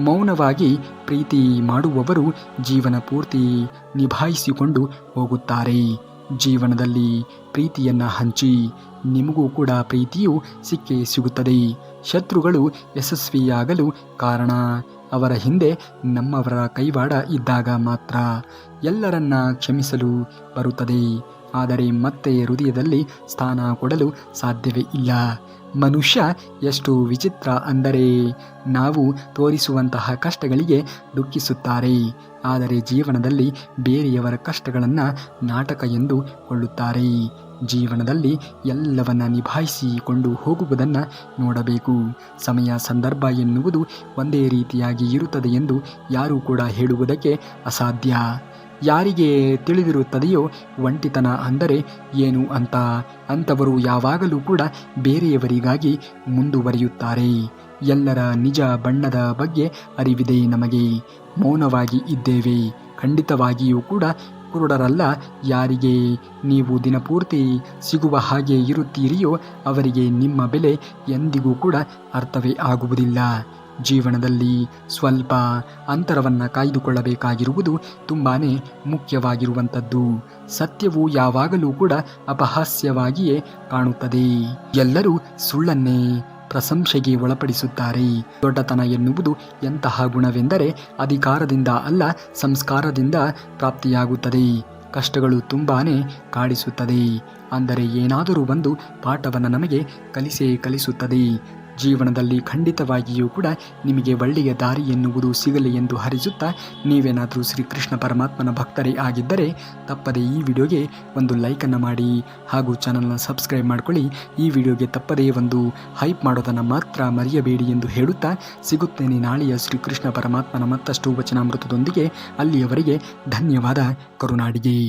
ಮೌನವಾಗಿ ಪ್ರೀತಿ ಮಾಡುವವರು ಜೀವನ ಪೂರ್ತಿ ನಿಭಾಯಿಸಿಕೊಂಡು ಹೋಗುತ್ತಾರೆ. ಜೀವನದಲ್ಲಿ ಪ್ರೀತಿಯನ್ನು ಹಂಚಿ, ನಿಮಗೂ ಕೂಡ ಪ್ರೀತಿಯು ಸಿಕ್ಕೇ ಸಿಗುತ್ತದೆ. ಶತ್ರುಗಳು ಯಶಸ್ವಿಯಾಗಲು ಕಾರಣ ಅವರ ಹಿಂದೆ ನಮ್ಮವರ ಕೈವಾಡ ಇದ್ದಾಗ ಮಾತ್ರ. ಎಲ್ಲರನ್ನ ಕ್ಷಮಿಸಲು ಬರುತ್ತದೆ, ಆದರೆ ಮತ್ತೆ ಹೃದಯದಲ್ಲಿ ಸ್ಥಾನ ಕೊಡಲು ಸಾಧ್ಯವೇ ಇಲ್ಲ. ಮನುಷ್ಯ ಎಷ್ಟು ವಿಚಿತ್ರ ಅಂದರೆ ನಾವು ತೋರಿಸುವಂತಹ ಕಷ್ಟಗಳಿಗೆ ದುಃಖಿಸುತ್ತಾರೆ, ಆದರೆ ಜೀವನದಲ್ಲಿ ಬೇರೆಯವರ ಕಷ್ಟಗಳನ್ನು ನಾಟಕ ಎಂದು ಕೊಳ್ಳುತ್ತಾರೆ. ಜೀವನದಲ್ಲಿ ಎಲ್ಲವನ್ನ ನಿಭಾಯಿಸಿಕೊಂಡು ಹೋಗುವುದನ್ನು ನೋಡಬೇಕು. ಸಮಯ ಸಂದರ್ಭ ಎನ್ನುವುದು ಒಂದೇ ರೀತಿಯಾಗಿ ಇರುತ್ತದೆ ಎಂದು ಯಾರೂ ಕೂಡ ಹೇಳುವುದಕ್ಕೆ ಅಸಾಧ್ಯ. ಯಾರಿಗೆ ತಿಳಿದಿರುತ್ತದೆಯೋ ಒಂಟಿತನ ಅಂದರೆ ಏನು ಅಂತ, ಅಂಥವರು ಯಾವಾಗಲೂ ಕೂಡ ಬೇರೆಯವರಿಗಾಗಿ ಮುಂದುವರಿಯುತ್ತಾರೆ. ಎಲ್ಲರ ನಿಜ ಬಣ್ಣದ ಬಗ್ಗೆ ಅರಿವಿದೆ ನಮಗೆ. ಮೌನವಾಗಿ ಇದ್ದೇವೆ, ಖಂಡಿತವಾಗಿಯೂ ಕೂಡ ಕುರುಡರಲ್ಲ. ಯಾರಿಗೆ ನೀವು ದಿನಪೂರ್ತಿ ಸಿಗುವ ಹಾಗೆ ಇರುತ್ತೀರಿಯೋ ಅವರಿಗೆ ನಿಮ್ಮ ಬೆಲೆ ಎಂದಿಗೂ ಕೂಡ ಅರ್ಥವೇ ಆಗುವುದಿಲ್ಲ. ಜೀವನದಲ್ಲಿ ಸ್ವಲ್ಪ ಅಂತರವನ್ನು ಕಾಯ್ದುಕೊಳ್ಳಬೇಕಾಗಿರುವುದು ತುಂಬಾ ಮುಖ್ಯವಾಗಿರುವಂಥದ್ದು. ಸತ್ಯವು ಯಾವಾಗಲೂ ಕೂಡ ಅಪಹಾಸ್ಯವಾಗಿಯೇ ಕಾಣುತ್ತದೆ. ಎಲ್ಲರೂ ಸುಳ್ಳನ್ನೇ ಪ್ರಶಂಸೆಗೆ ಒಳಪಡಿಸುತ್ತಾರೆ. ದೊಡ್ಡತನ ಎನ್ನುವುದು ಎಂತಹ ಗುಣವೆಂದರೆ ಅಧಿಕಾರದಿಂದ ಅಲ್ಲ, ಸಂಸ್ಕಾರದಿಂದ ಪ್ರಾಪ್ತಿಯಾಗುತ್ತದೆ. ಕಷ್ಟಗಳು ತುಂಬಾ ಕಾಡಿಸುತ್ತದೆ, ಅಂದರೆ ಏನಾದರೂ ಒಂದು ಪಾಠವನ್ನು ನಮಗೆ ಕಲಿಸುತ್ತದೆ. ಜೀವನದಲ್ಲಿ ಖಂಡಿತವಾಗಿಯೂ ಕೂಡ ನಿಮಗೆ ಒಳ್ಳೆಯ ದಾರಿ ಎನ್ನುವುದು ಸಿಗಲಿ ಎಂದು ಹರಿಸುತ್ತಾ, ನೀವೇನಾದರೂ ಶ್ರೀಕೃಷ್ಣ ಪರಮಾತ್ಮನ ಭಕ್ತರೇ ಆಗಿದ್ದರೆ ತಪ್ಪದೇ ಈ ವಿಡಿಯೋಗೆ ಒಂದು ಲೈಕನ್ನು ಮಾಡಿ ಹಾಗೂ ಚಾನಲ್ನ ಸಬ್ಸ್ಕ್ರೈಬ್ ಮಾಡಿಕೊಳ್ಳಿ. ಈ ವಿಡಿಯೋಗೆ ತಪ್ಪದೇ ಒಂದು ಹೈಪ್ ಮಾಡೋದನ್ನು ಮಾತ್ರ ಮರೆಯಬೇಡಿ ಎಂದು ಹೇಳುತ್ತಾ ಸಿಗುತ್ತೇನೆ ನಾಳೆಯ ಶ್ರೀಕೃಷ್ಣ ಪರಮಾತ್ಮನ ಮತ್ತಷ್ಟು ವಚನಾಮೃತದೊಂದಿಗೆ. ಅಲ್ಲಿಯವರೆಗೆ ಧನ್ಯವಾದ. ಕರುನಾಡಿಗೆ.